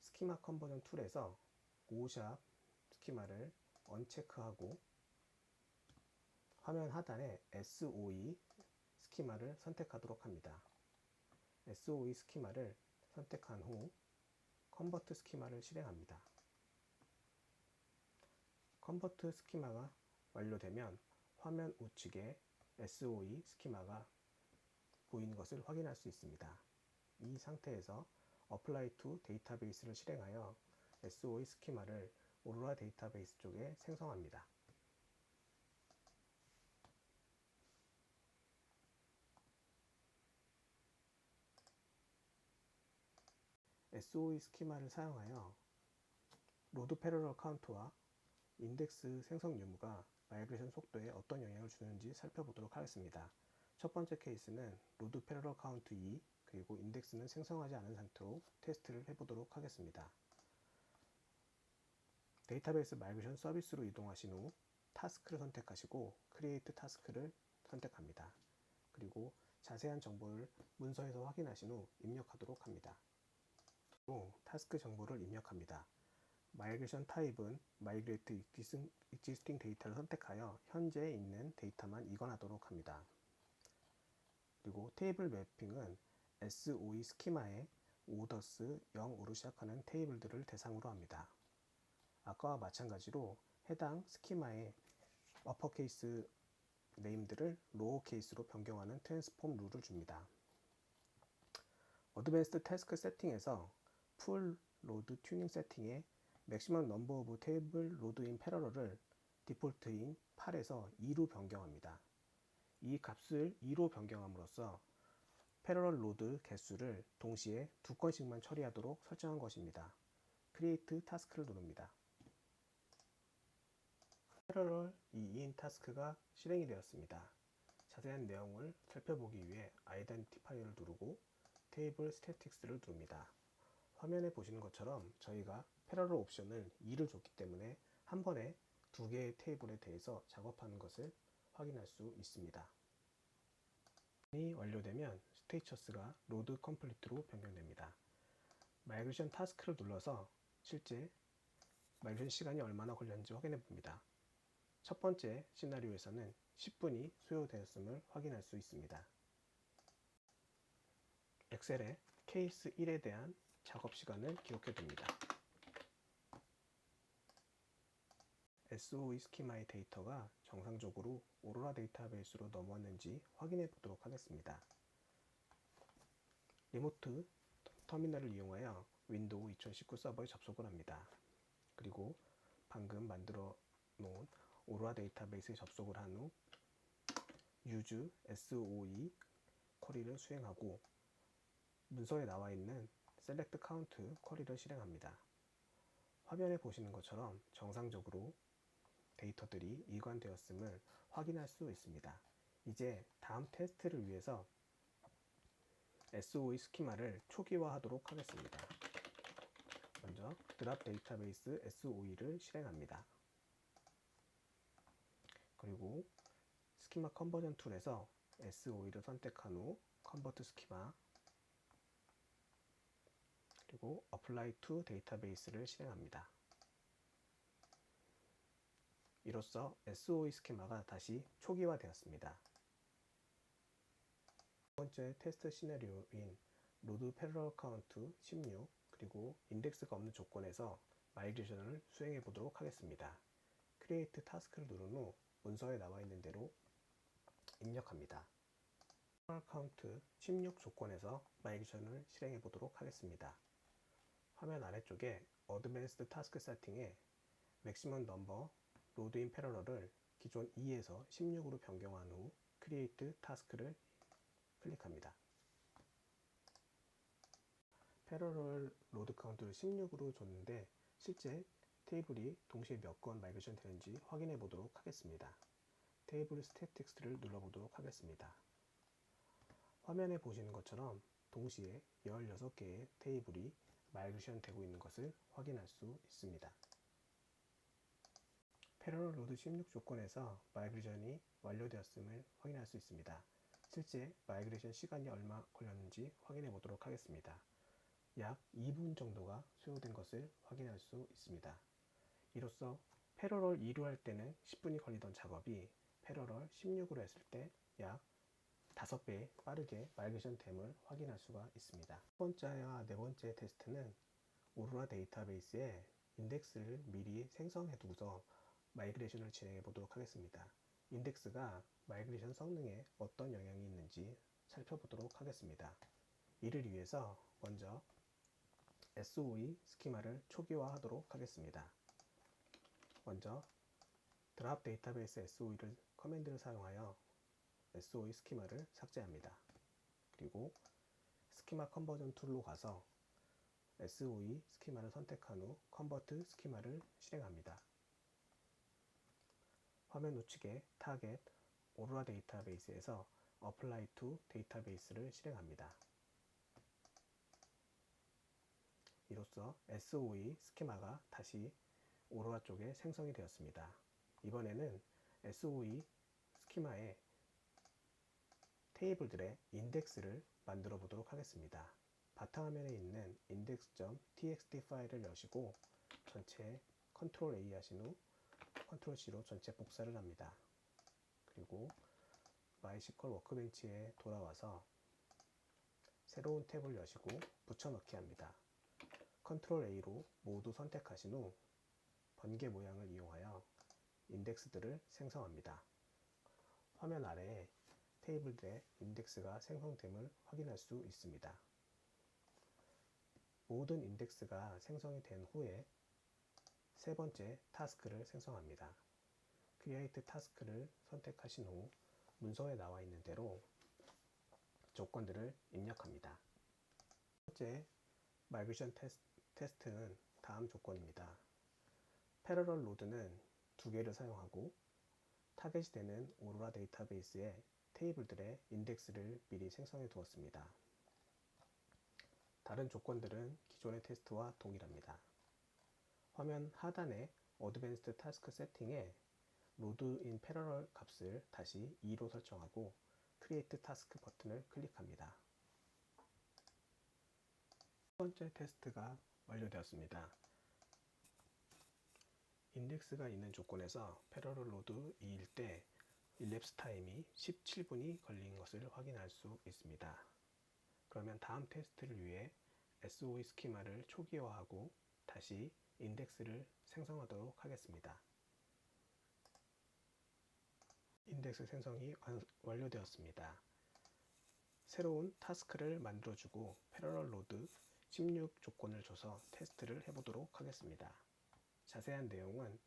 스키마 컨버전 툴에서 오샵 스키마를 언체크하고 화면 하단에 SOE 스키마를 선택하도록 합니다. SOE 스키마를 선택한 후 컨버트 스키마를 실행합니다. 컨버트 스키마가 완료되면 화면 우측에 SOE 스키마가 보이는 것을 확인할 수 있습니다. 이 상태에서 Apply to 데이터베이스를 실행하여 SOE 스키마를 오로라 데이터베이스 쪽에 생성합니다. SOE 스키마를 사용하여 로드 패러럴 카운트와 인덱스 생성 유무가 마이그레이션 속도에 어떤 영향을 주는지 살펴보도록 하겠습니다. 첫 번째 케이스는 로드 패러럴 카운트 2 그리고 인덱스는 생성하지 않은 상태로 테스트를 해보도록 하겠습니다. 데이터베이스 마이그레이션 서비스로 이동하신 후 타스크를 선택하시고 크리에이트 타스크를 선택합니다. 그리고 자세한 정보를 문서에서 확인하신 후 입력하도록 합니다. 또 타스크 정보를 입력합니다. 마이그레이션 타입은 마이그레이트 existing 데이터를 선택하여 현재 있는 데이터만 이관하도록 합니다. 그리고 테이블 매핑은 SOE 스키마의 오더스 0으로 시작하는 테이블들을 대상으로 합니다. 아까와 마찬가지로 해당 스키마의 어퍼케이스 네임들을 로어케이스로 변경하는 트랜스폼 룰을 줍니다. 어드밴스드 태스크 세팅에서 풀 로드 튜닝 세팅에 맥시멈 넘버 오브 테이블 로드 인 패러럴을 디폴트인 8에서 2로 변경합니다. 이 값을 2로 변경함으로써 패러럴 로드 개수를 동시에 2건씩만 처리하도록 설정한 것입니다. 크리에이트 타스크를 누릅니다. 패러럴 2인 타스크가 실행이 되었습니다. 자세한 내용을 살펴보기 위해 아이덴티파이어를 누르고 테이블 스태틱스를 누릅니다. 화면에 보시는 것처럼 저희가 패러럴 옵션을 2를 줬기 때문에 한 번에 2개의 테이블에 대해서 작업하는 것을 확인할 수 있습니다. 이 완료되면 스테이처스가 로드 컴플리트로 변경됩니다. 마이그레이션 타스크를 눌러서 실제 마이그레이션 시간이 얼마나 걸렸는지 확인해 봅니다. 첫 번째 시나리오에서는 10분이 소요되었음을 확인할 수 있습니다. 엑셀에 케이스 1에 대한 작업 시간을 기록해 둡니다. SOE 스키마의 데이터가 정상적으로 오로라 데이터베이스로 넘어왔는지 확인해 보도록 하겠습니다. 리모트 터미널을 이용하여 윈도우 2019 서버에 접속을 합니다. 그리고 방금 만들어 놓은 오로라 데이터베이스에 접속을 한 후 use SOE 쿼리를 수행하고 문서에 나와 있는 select count 쿼리를 실행합니다. 화면에 보시는 것처럼 정상적으로 데이터들이 이관되었음을 확인할 수 있습니다. 이제 다음 테스트를 위해서 SOE 스키마를 초기화하도록 하겠습니다. 먼저 드랍 데이터베이스 SOE를 실행합니다. 그리고 스키마 컨버전 툴에서 SOE를 선택한 후 컨버트 스키마 그리고 apply to 데이터베이스를 실행합니다. 이로써 SOE 스키마가 다시 초기화되었습니다. 두 번째 테스트 시나리오인 로드 패러럴 카운트 16 그리고 인덱스가 없는 조건에서 마이그레이션을 수행해 보도록 하겠습니다. 크리에이트 타스크를 누른 후 문서에 나와 있는 대로 입력합니다. 패러럴 카운트 16 조건에서 마이그레이션을 실행해 보도록 하겠습니다. 화면 아래쪽에 어드밴스드 타스크 세팅에 맥시멈 넘버 로드 인 패러럴을 기존 2에서 16으로 변경한 후 크리에이트 타스크를 클릭합니다. 패러럴 로드 카운트를 16으로 줬는데 실제 테이블이 동시에 몇 건 마이그레이션 되는지 확인해 보도록 하겠습니다. 테이블 스태틱스를 눌러보도록 하겠습니다. 화면에 보시는 것처럼 동시에 16개의 테이블이 마이그레이션 되고 있는 것을 확인할 수 있습니다. 패러럴 로드 16 조건에서 마이그레이션이 완료되었음을 확인할 수 있습니다. 실제 마이그레이션 시간이 얼마 걸렸는지 확인해 보도록 하겠습니다. 약 2분 정도가 소요된 것을 확인할 수 있습니다. 이로써 패러럴 2로 할 때는 10분이 걸리던 작업이 패러럴 16으로 했을 때 약 5배 빠르게 마이그레이션 됨을 확인할 수가 있습니다. 첫 번째와 네 번째 테스트는 오로라 데이터베이스에 인덱스를 미리 생성해 두고서 마이그레이션을 진행해 보도록 하겠습니다. 인덱스가 마이그레이션 성능에 어떤 영향이 있는지 살펴보도록 하겠습니다. 이를 위해서 먼저 SOE 스키마를 초기화하도록 하겠습니다. 먼저 드랍 데이터베이스 SOE를 커맨드를 사용하여 SOE 스키마를 삭제합니다. 그리고 스키마 컨버전 툴로 가서 SOE 스키마를 선택한 후 컨버트 스키마를 실행합니다. 화면 우측에 타겟 오로라 데이터베이스에서 apply to 데이터베이스를 실행합니다. 이로써 SOE 스키마가 다시 오로라 쪽에 생성이 되었습니다. 이번에는 SOE 스키마에 테이블들의 인덱스를 만들어 보도록 하겠습니다. 바탕화면에 있는 index.txt 파일을 여시고 전체 컨트롤 A 하신 후 컨트롤 C로 전체 복사를 합니다. 그리고 MySQL 워크벤치에 돌아와서 새로운 탭을 여시고 붙여넣기 합니다. 컨트롤 A로 모두 선택하신 후 번개 모양을 이용하여 인덱스들을 생성합니다. 화면 아래에 테이블들의 인덱스가 생성됨을 확인할 수 있습니다. 모든 인덱스가 생성이 된 후에 세 번째 타스크를 생성합니다. Create 타스크를 선택하신 후 문서에 나와 있는 대로 조건들을 입력합니다. 첫 번째 마이그레이션 테스트는 다음 조건입니다. 패러럴 로드는 2개를 사용하고 타겟이 되는 오로라 데이터베이스에 테이블들의 인덱스를 미리 생성해 두었습니다. 다른 조건들은 기존의 테스트와 동일합니다. 화면 하단의 어드밴스드 타스크 세팅에 로드 인 패러럴 값을 다시 2로 설정하고 크리에이트 타스크 버튼을 클릭합니다. 첫 번째 테스트가 완료되었습니다. 인덱스가 있는 조건에서 패러럴 로드 2일 때 일랩스 타임이 17분이 걸린 것을 확인할 수 있습니다. 그러면 다음 테스트를 위해 SOE 스키마를 초기화하고 다시 인덱스를 생성하도록 하겠습니다. 인덱스 생성이 완료되었습니다. 새로운 타스크를 만들어주고 패러럴 로드 16 조건을 줘서 테스트를 해보도록 하겠습니다. 자세한 내용은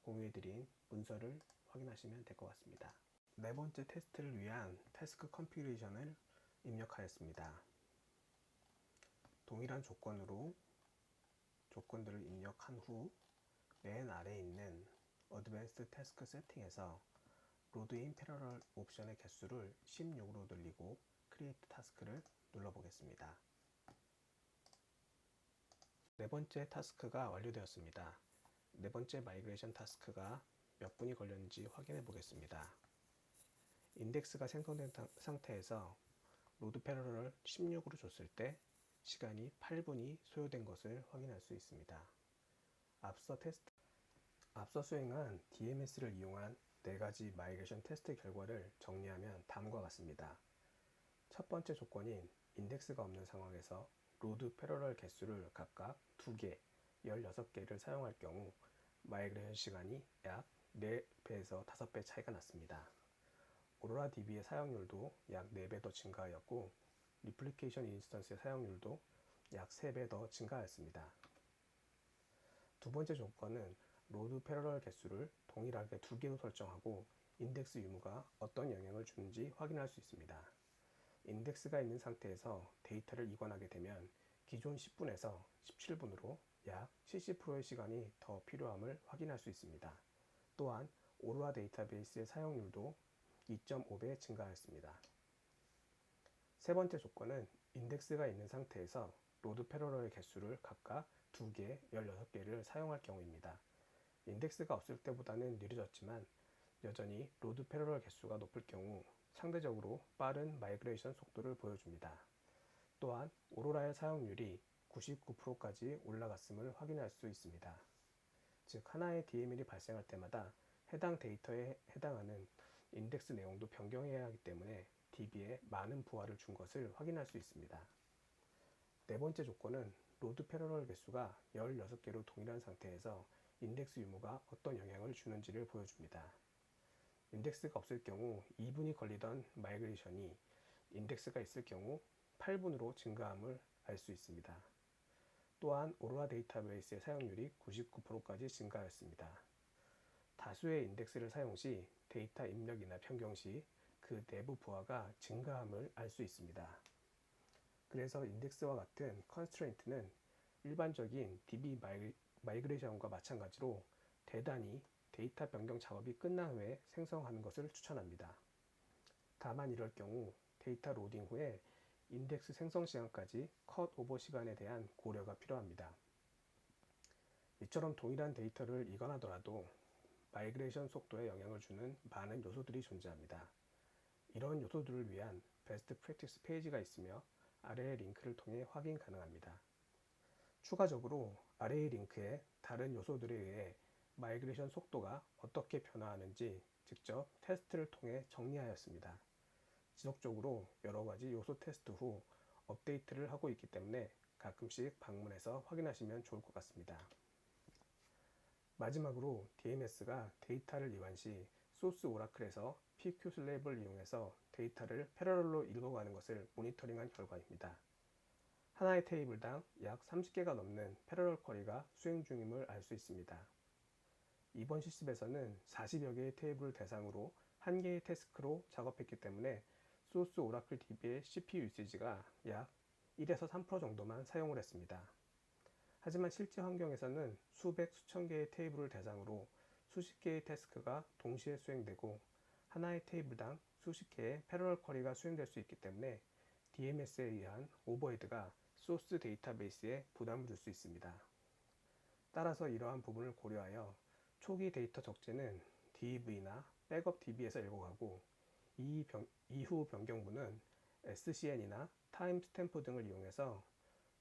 공유해드린 문서를 확인하시면 될 것 같습니다. 네 번째 테스트를 위한 태스크 컨피그레이션을 입력하였습니다. 동일한 조건으로 조건들을 입력한 후 맨 아래에 있는 어드밴스드 태스크 세팅에서 로드 인 패러럴 옵션의 개수를 16으로 늘리고 크리에이트 타스크를 눌러보겠습니다. 네 번째 타스크가 완료되었습니다. 네 번째 마이그레이션 타스크가 몇 분이 걸렸는지 확인해 보겠습니다. 인덱스가 생성된 상태에서 로드 패러럴 16으로 줬을 때 시간이 8분이 소요된 것을 확인할 수 있습니다. 앞서 수행한 DMS를 이용한 4가지 마이그레이션 테스트 결과를 정리하면 다음과 같습니다. 첫 번째 조건인 인덱스가 없는 상황에서 로드 패러럴 개수를 각각 2개, 16개를 사용할 경우 마이그레이션 시간이 약 4배에서 5배 차이가 났습니다. 오로라 DB의 사용률도 약 4배 더 증가하였고 리플리케이션 인스턴스의 사용률도 약 3배 더 증가하였습니다. 두 번째 조건은 로드 패러럴 개수를 동일하게 2개로 설정하고 인덱스 유무가 어떤 영향을 주는지 확인할 수 있습니다. 인덱스가 있는 상태에서 데이터를 이관하게 되면 기존 10분에서 17분으로 약 70%의 시간이 더 필요함을 확인할 수 있습니다. 또한 오로라 데이터베이스의 사용률도 2.5배 증가하였습니다. 세 번째 조건은 인덱스가 있는 상태에서 로드 패러럴의 개수를 각각 2개, 16개를 사용할 경우입니다. 인덱스가 없을 때보다는 느려졌지만 여전히 로드 패러럴 개수가 높을 경우 상대적으로 빠른 마이그레이션 속도를 보여줍니다. 또한 오로라의 사용률이 99%까지 올라갔음을 확인할 수 있습니다. 즉 하나의 DML이 발생할 때마다 해당 데이터에 해당하는 인덱스 내용도 변경해야 하기 때문에 DB에 많은 부하를 준 것을 확인할 수 있습니다. 네 번째 조건은 로드 패러럴 개수가 16개로 동일한 상태에서 인덱스 유무가 어떤 영향을 주는지를 보여줍니다. 인덱스가 없을 경우 2분이 걸리던 마이그레이션이 인덱스가 있을 경우 8분으로 증가함을 알 수 있습니다. 또한 오로라 데이터베이스의 사용률이 99%까지 증가하였습니다. 다수의 인덱스를 사용 시 데이터 입력이나 변경 시 그 내부 부하가 증가함을 알 수 있습니다. 그래서 인덱스와 같은 컨스트레인트는 일반적인 DB 마이그레이션과 마찬가지로 대단히 데이터 변경 작업이 끝난 후에 생성하는 것을 추천합니다. 다만 이럴 경우 데이터 로딩 후에 인덱스 생성 시간까지 컷 오버 시간에 대한 고려가 필요합니다. 이처럼 동일한 데이터를 이관하더라도 마이그레이션 속도에 영향을 주는 많은 요소들이 존재합니다. 이런 요소들을 위한 베스트 프랙티스 페이지가 있으며 아래의 링크를 통해 확인 가능합니다. 추가적으로 아래의 링크에 다른 요소들에 의해 마이그레이션 속도가 어떻게 변화하는지 직접 테스트를 통해 정리하였습니다. 지속적으로 여러 가지 요소 테스트 후 업데이트를 하고 있기 때문에 가끔씩 방문해서 확인하시면 좋을 것 같습니다. 마지막으로 DMS가 데이터를 이관 시 소스 오라클에서 PQ슬랩을 이용해서 데이터를 패러럴로 읽어가는 것을 모니터링한 결과입니다. 하나의 테이블당 약 30개가 넘는 패러럴 쿼리가 수행 중임을 알 수 있습니다. 이번 실습에서는 40여 개의 테이블을 대상으로 한 개의 태스크로 작업했기 때문에 소스 오라클 DB의 CPU 유시지가 약 1에서 3% 정도만 사용을 했습니다. 하지만 실제 환경에서는 수백, 수천 개의 테이블을 대상으로 수십 개의 태스크가 동시에 수행되고 하나의 테이블당 수십 개의 패러럴 쿼리가 수행될 수 있기 때문에 DMS에 의한 오버헤드가 소스 데이터베이스에 부담을 줄 수 있습니다. 따라서 이러한 부분을 고려하여 초기 데이터 적재는 DB나 백업 DB에서 읽어가고 이후 변경분은 SCN이나 타임 스탬프 등을 이용해서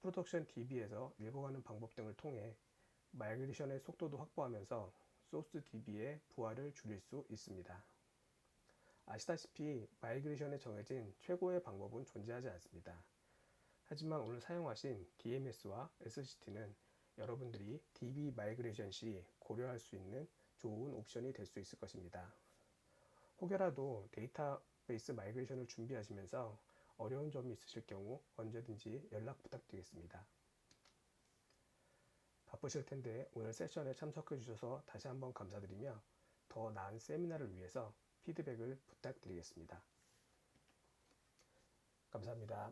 프로덕션 DB에서 읽어가는 방법 등을 통해 마이그레이션의 속도도 확보하면서 소스 DB의 부하를 줄일 수 있습니다. 아시다시피 마이그레이션에 정해진 최고의 방법은 존재하지 않습니다. 하지만 오늘 사용하신 DMS와 SCT는 여러분들이 DB 마이그레이션 시 고려할 수 있는 좋은 옵션이 될 수 있을 것입니다. 혹여라도 데이터베이스 마이그레이션을 준비하시면서 어려운 점이 있으실 경우 언제든지 연락 부탁드리겠습니다. 바쁘실 텐데 오늘 세션에 참석해 주셔서 다시 한번 감사드리며 더 나은 세미나를 위해서 피드백을 부탁드리겠습니다. 감사합니다.